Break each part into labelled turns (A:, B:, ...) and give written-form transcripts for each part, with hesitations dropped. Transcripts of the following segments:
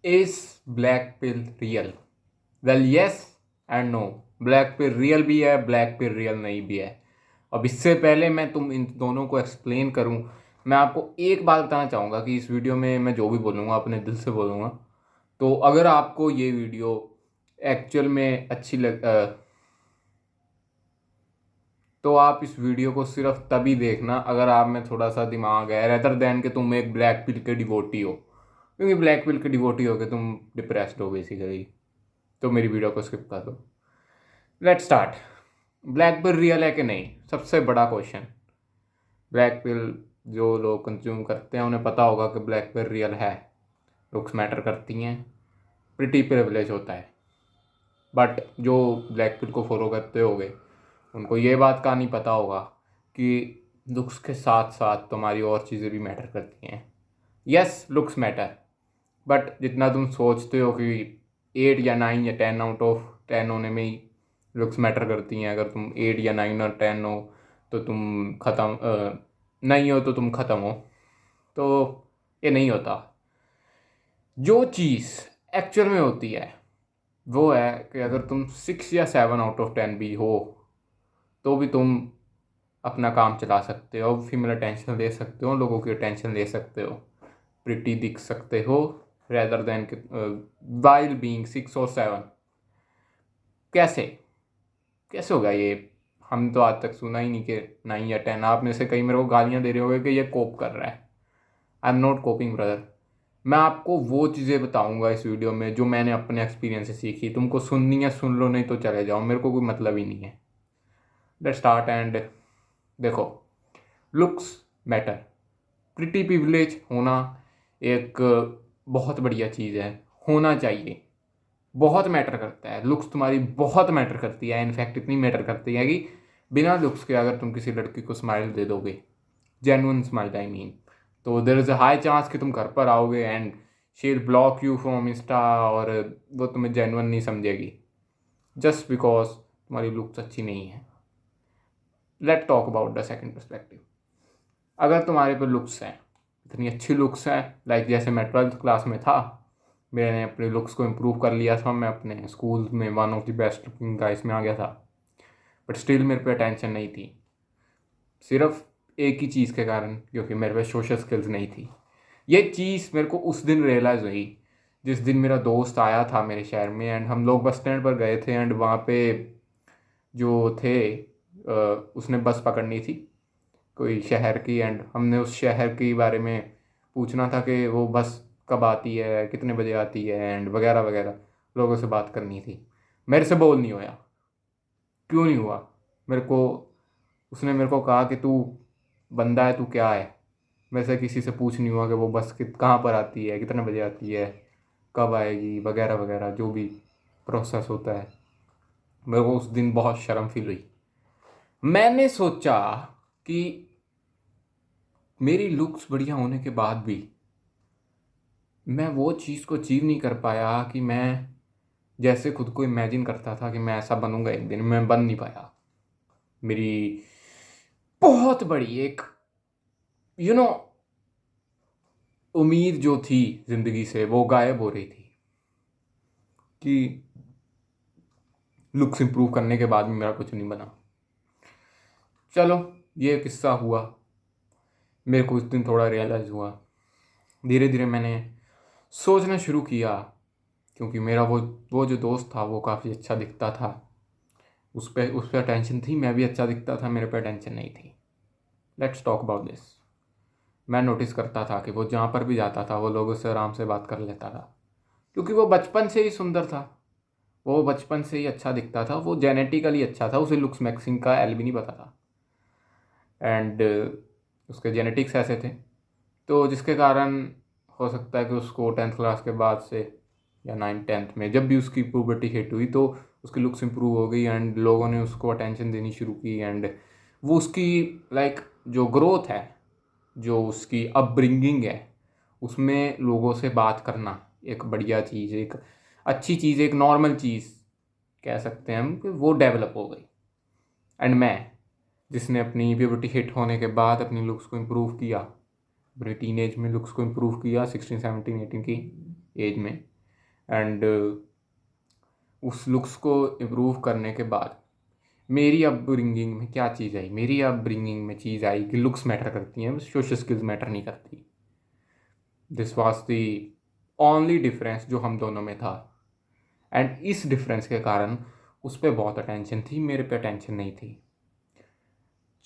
A: Is black pill real? Well yes and no. Black pill real भी है, black pill real नहीं भी है। अब इससे पहले मैं तुम इन दोनों को एक्सप्लेन करूं, मैं आपको एक बात बताना चाहूँगा कि इस वीडियो में मैं जो भी बोलूँगा अपने दिल से बोलूँगा। तो अगर आपको ये वीडियो एक्चुअल में अच्छी तो आप इस वीडियो को सिर्फ तभी देखना अगर आप में थोड़ा सा दिमाग है, रेदर देन कि तुम एक ब्लैक पिल के डिवोटी हो। क्योंकि ब्लैक पिल के डिवोटी हो के तुम डिप्रेस्ड हो बेसिकली, तो मेरी वीडियो को स्किप कर दो। Let start. Black pill real है कि नहीं, सबसे बड़ा क्वेश्चन। ब्लैक पिल जो लोग कंज्यूम करते हैं उन्हें पता होगा कि ब्लैक पिल रियल है, लुक्स मैटर करती हैं, प्रिटी प्रिविलेज होता है। बट जो ब्लैक पिल को फॉलो करते होगे उनको ये बात का नहीं पता होगा कि लुक्स के साथ साथ तुम्हारी और चीज़ें भी मैटर करती हैं। यस, लुक्स मैटर, बट जितना तुम सोचते हो कि 8 या 9 या 10 आउट ऑफ 10 होने में ही लुक्स मैटर करती हैं, अगर तुम 8 या 9 और 10 हो तो तुम नहीं हो तो तुम ख़त्म हो, तो ये नहीं होता। जो चीज़ एक्चुअल में होती है वो है कि अगर तुम 6 या 7 आउट ऑफ 10 भी हो तो भी तुम अपना काम चला सकते हो, फीमेल अटेंशन ले सकते हो, लोगों की अटेंशन ले सकते हो, प्रिटी दिख सकते हो, रेदर देन वाइल बीइंग 6 और 7। कैसे कैसे होगा ये? हम तो आज तक सुना ही नहीं कि 9 या 10। आप में से कई मेरे को गालियाँ दे रहे होगे कि ये कोप कर रहा है। I am not coping brother. मैं आपको वो चीज़ें बताऊंगा इस वीडियो में जो मैंने अपने एक्सपीरियंस से सीखी। तुमको सुननी है सुन लो, नहीं तो चले जाओ, मेरे को कोई मतलब ही नहीं है। लेट्स स्टार्ट एंड देखो, लुक्स मैटर। प्रिटी प्रिविलेज होना एक बहुत बढ़िया चीज़ है, होना चाहिए। बहुत मैटर करता है, लुक्स तुम्हारी बहुत मैटर करती है। इनफैक्ट इतनी मैटर करती है कि बिना लुक्स के अगर तुम किसी लड़की को स्माइल दे दोगे, जेन्युइन स्माइल आई मीन, तो there is a high chance कि तुम घर पर आओगे and she will block you from Insta, और वो तुम्हें जेन्युइन नहीं समझेगी जस्ट बिकॉज तुम्हारी लुक्स अच्छी नहीं है। Let talk about the second perspective. अगर तुम्हारे पे लुक्स हैं, इतनी अच्छी लुक्स हैं, लाइक जैसे मैं 12th क्लास में था, मैंने अपने लुक्स को इम्प्रूव कर लिया था, मैं अपने स्कूल में one of the best looking guys में आ गया था, बट स्टिल मेरे पे अटेंशन नहीं थी। सिर्फ एक ही चीज़ के कारण, क्योंकि मेरे पे सोशल स्किल्स नहीं थी। ये चीज़ मेरे को उस दिन रियलाइज़ हुई जिस दिन मेरा दोस्त आया था मेरे शहर में, एंड हम लोग बस स्टैंड पर गए थे, एंड वहाँ पे जो थे उसने बस पकड़नी थी कोई शहर की, एंड हमने उस शहर के बारे में पूछना था कि वो बस कब आती है, कितने बजे आती है, एंड वगैरह वगैरह लोगों से बात करनी थी। मेरे से बोल नहीं होया। क्यों नहीं हुआ? मेरे को उसने मेरे को कहा कि तू बंदा है, तू क्या है? मेरे से किसी से पूछ नहीं हुआ कि वो बस कहाँ पर आती है, कितने बजे आती है, कब आएगी, वगैरह वगैरह जो भी प्रोसेस होता है। मेरे को उस दिन बहुत शर्म फील हुई। मैंने सोचा कि मेरी लुक्स बढ़िया होने के बाद भी मैं वो चीज़ को अचीव नहीं कर पाया कि मैं जैसे खुद को इमेजिन करता था कि मैं ऐसा बनूंगा एक दिन, मैं बन नहीं पाया। मेरी बहुत बड़ी एक यू नो उम्मीद जो थी ज़िंदगी से वो गायब हो रही थी कि लुक्स इंप्रूव करने के बाद भी मेरा कुछ नहीं बना। चलो, ये किस्सा हुआ। मेरे को उस दिन थोड़ा रियलाइज़ हुआ। धीरे धीरे मैंने सोचना शुरू किया, क्योंकि मेरा वो जो दोस्त था वो काफ़ी अच्छा दिखता था, उस पर अटेंशन थी, मैं भी अच्छा दिखता था, मेरे पे अटेंशन नहीं थी। Let's talk about this. मैं नोटिस करता था कि वो जहाँ पर भी जाता था वो लोगों से आराम से बात कर लेता था, क्योंकि वो बचपन से ही सुंदर था, वो बचपन से ही अच्छा दिखता था, वो जेनेटिकली अच्छा था, उसे लुक्स मैक्सिंग का एल भी नहीं पता था, एंड उसके जेनेटिक्स ऐसे थे। तो जिसके कारण हो सकता है कि उसको 10th क्लास के बाद से या 9th 10th में जब भी उसकी पुबर्टी हिट हुई तो उसकी लुक्स इंप्रूव हो गई, एंड लोगों ने उसको अटेंशन देनी शुरू की, एंड वो उसकी लाइक जो ग्रोथ है, जो उसकी अपब्रिंगिंग है, उसमें लोगों से बात करना एक बढ़िया चीज़, एक अच्छी चीज़, एक नॉर्मल चीज़ कह सकते हैं हम कि वो डेवलप हो गई। एंड मैं, जिसने अपनी प्यूबर्टी हिट होने के बाद अपनी लुक्स को इम्प्रूव किया, अपने टीन एज में लुक्स को इम्प्रूव किया, 16 17 18 की एज में, एंड उस लुक्स को इम्प्रूव करने के बाद मेरी अपब्रिंगिंग में क्या चीज़ आई, मेरी अपब्रिंगिंग में चीज़ आई कि लुक्स मैटर करती हैं, सोशल स्किल्स मैटर नहीं करती। This was the only difference जो हम दोनों में था। एंड इस डिफरेंस के कारण उस पर बहुत अटेंशन थी, मेरे पे अटेंशन नहीं थी।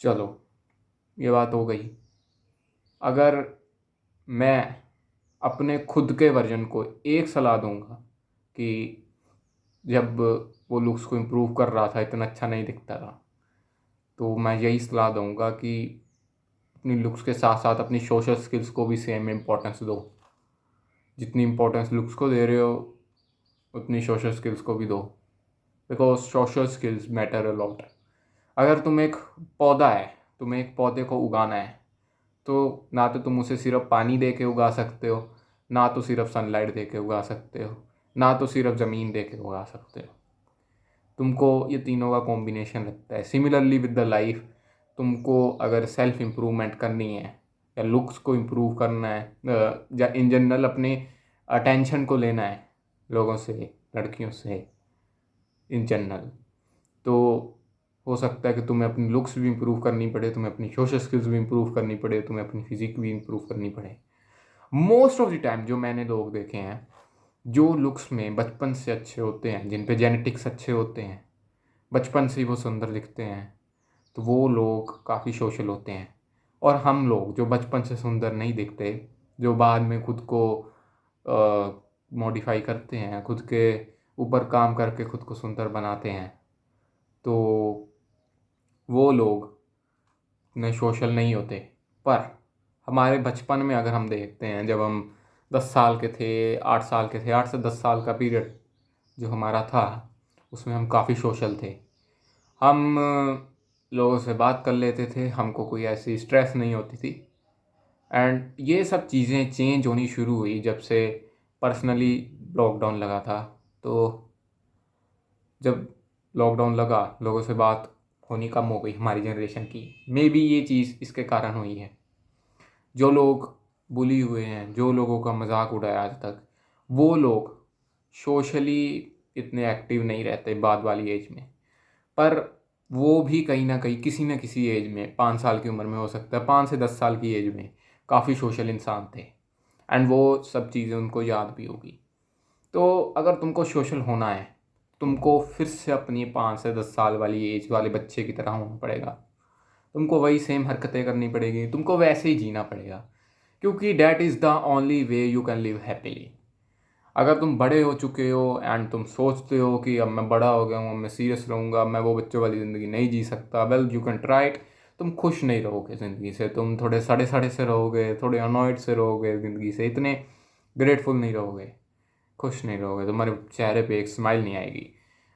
A: चलो ये बात हो गई। अगर मैं अपने खुद के वर्जन को एक सलाह दूंगा कि जब वो लुक्स को इम्प्रूव कर रहा था, इतना अच्छा नहीं दिखता था, तो मैं यही सलाह दूंगा कि अपनी लुक्स के साथ साथ अपनी सोशल स्किल्स को भी सेम इम्पोर्टेंस दो। जितनी इम्पोर्टेंस लुक्स को दे रहे हो उतनी सोशल स्किल्स को भी दो, because social skills matter a lot. अगर तुम्हें एक पौधे को उगाना है, तो ना तो तुम उसे सिर्फ पानी दे के उगा सकते हो, ना तो सिर्फ सनलाइट दे के उगा सकते हो, ना तो सिर्फ ज़मीन दे के उगा सकते हो। तुमको ये तीनों का कॉम्बिनेशन लगता है। सिमिलरली विद द लाइफ, तुमको अगर सेल्फ इम्प्रूवमेंट करनी है या लुक्स को इम्प्रूव करना है या इन जनरल अपने अटेंशन को लेना है लोगों से, लड़कियों से इन जनरल, तो हो सकता है कि तुम्हें अपनी लुक्स भी इम्प्रूव करनी पड़े, तुम्हें अपनी सोशल स्किल्स भी इम्प्रूव करनी पड़े, तुम्हें अपनी फिजिक भी इम्प्रूव करनी पड़े। मोस्ट ऑफ द टाइम जो मैंने लोग देखे हैं जो लुक्स में बचपन से अच्छे होते हैं, जिन पे जेनेटिक्स अच्छे होते हैं, बचपन से ही वो सुंदर दिखते हैं, तो वो लोग काफ़ी सोशल होते हैं। और हम लोग जो बचपन से सुंदर नहीं दिखते, जो बाद में खुद को मॉडिफाई करते हैं, खुद के ऊपर काम करके खुद को सुंदर बनाते हैं, तो वो लोग इतने सोशल नहीं होते। पर हमारे बचपन में अगर हम देखते हैं, जब हम 10 साल के थे, 8 साल के थे, 8 से 10 साल का पीरियड जो हमारा था, उसमें हम काफ़ी सोशल थे। हम लोगों से बात कर लेते थे, हमको कोई ऐसी स्ट्रेस नहीं होती थी। एंड ये सब चीज़ें चेंज होनी शुरू हुई जब से पर्सनली लॉकडाउन लगा था। तो जब लॉकडाउन लगा, लोगों से बात होनी कम हो गई हमारी जनरेशन की। मे बी ये चीज़ इसके कारण हुई है। जो लोग बुली हुए हैं, जो लोगों का मजाक उड़ाया आज तक, वो लोग सोशली इतने एक्टिव नहीं रहते बाद वाली एज में। पर वो भी कहीं ना कहीं किसी न किसी एज में, 5 साल की उम्र में हो सकता है, 5 से 10 साल की एज में काफ़ी सोशल इंसान थे। एंड वो सब चीज़ें उनको याद भी होगी। तो अगर तुमको सोशल होना है, तुमको फिर से अपनी 5 से 10 साल वाली एज वाले बच्चे की तरह होना पड़ेगा। तुमको वही सेम हरकतें करनी पड़ेगी, तुमको वैसे ही जीना पड़ेगा, क्योंकि that is the only way you can live happily. अगर तुम बड़े हो चुके हो एंड तुम सोचते हो कि अब मैं बड़ा हो गया हूँ, अब मैं सीरियस रहूँगा, मैं वो बच्चों वाली ज़िंदगी नहीं जी सकता, well you can try it. तुम खुश नहीं रहोगे ज़िंदगी से, तुम थोड़े सड़े सड़े से रहोगे, थोड़े अनॉयड से रहोगे ज़िंदगी से, इतने ग्रेटफुल नहीं रहोगे, खुश नहीं रहोगे, तुम्हारे चेहरे पे एक स्माइल नहीं आएगी।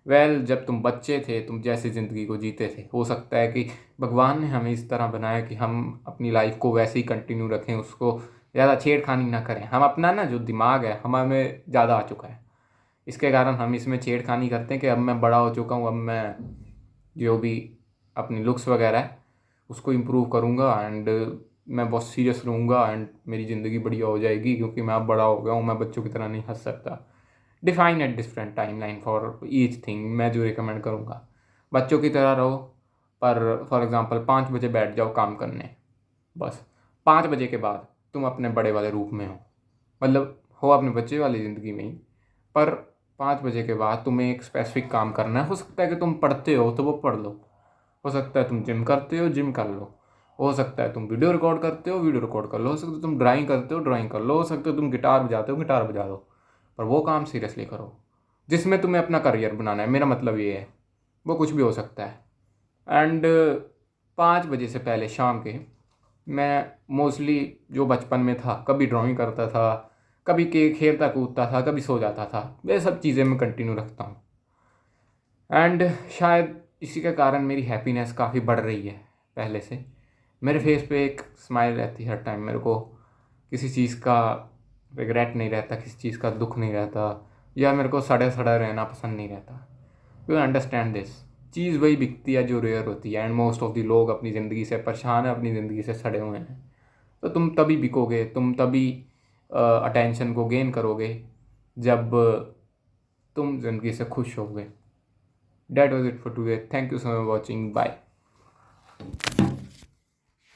A: वेल जब तुम बच्चे थे, तुम जैसी ज़िंदगी को जीते थे, हो सकता है कि भगवान ने हमें इस तरह बनाया कि हम अपनी लाइफ को वैसे ही कंटिन्यू रखें, उसको ज़्यादा छेड़खानी ना करें। हम अपना ना जो दिमाग है हमें ज़्यादा आ चुका है, इसके कारण हम इसमें छेड़खानी करते हैं कि अब मैं बड़ा हो चुका हूँ, अब मैं जो भी अपनी लुक्स वगैरह है उसको इम्प्रूव करूँगा एंड मैं बहुत सीरियस रहूँगा एंड मेरी ज़िंदगी बढ़िया हो जाएगी, क्योंकि मैं अब बड़ा हो गया हूँ, मैं बच्चों की तरह नहीं हंस सकता। Define at different time line for each thing. मैं जो रिकमेंड करूँगा, बच्चों की तरह रहो, पर फॉर एग्ज़ाम्पल 5 बजे बैठ जाओ काम करने, बस 5 बजे के बाद तुम अपने बड़े वाले रूप में हो, मतलब हो अपने बच्चे वाली ज़िंदगी में ही, पर 5 बजे के बाद तुम्हें एक स्पेसिफिक काम करना है। हो सकता है कि तुम पढ़ते हो तो वो पढ़ लो, हो सकता है तुम जिम करते हो, जिम कर लो, हो सकता है तुम वीडियो रिकॉर्ड करते हो, वीडियो रिकॉर्ड कर लो, हो सकता है तुम ड्राइंग करते हो, ड्राइंग कर लो, हो सकता है तुम गिटार बजाते हो, गिटार बजा लो, पर वो काम सीरियसली करो जिसमें तुम्हें अपना करियर बनाना है। मेरा मतलब ये है, वो कुछ भी हो सकता है। एंड 5 बजे से पहले शाम के मैं मोस्टली जो बचपन में था, कभी ड्राइंग करता था, कभी के खेलता कूदता था, कभी सो जाता था, ये सब चीज़ें मैं कंटिन्यू रखता हूँ। एंड शायद इसी के कारण मेरी हैप्पीनेस काफ़ी बढ़ रही है पहले से। मेरे फेस पे एक स्माइल रहती है हर टाइम, मेरे को किसी चीज़ का रिग्रेट नहीं रहता, किसी चीज़ का दुख नहीं रहता, या मेरे को सड़ा सड़ा रहना पसंद नहीं रहता। You understand this. चीज़ वही बिकती है जो रेयर होती है, एंड मोस्ट ऑफ द लोग अपनी ज़िंदगी से परेशान है, अपनी ज़िंदगी से सड़े हुए हैं। तो तुम तभी बिकोगे, तुम तभी अटेंशन को गेन करोगे जब तुम ज़िंदगी से खुश होगे। That was it for today. Thank you so much for watching. Bye.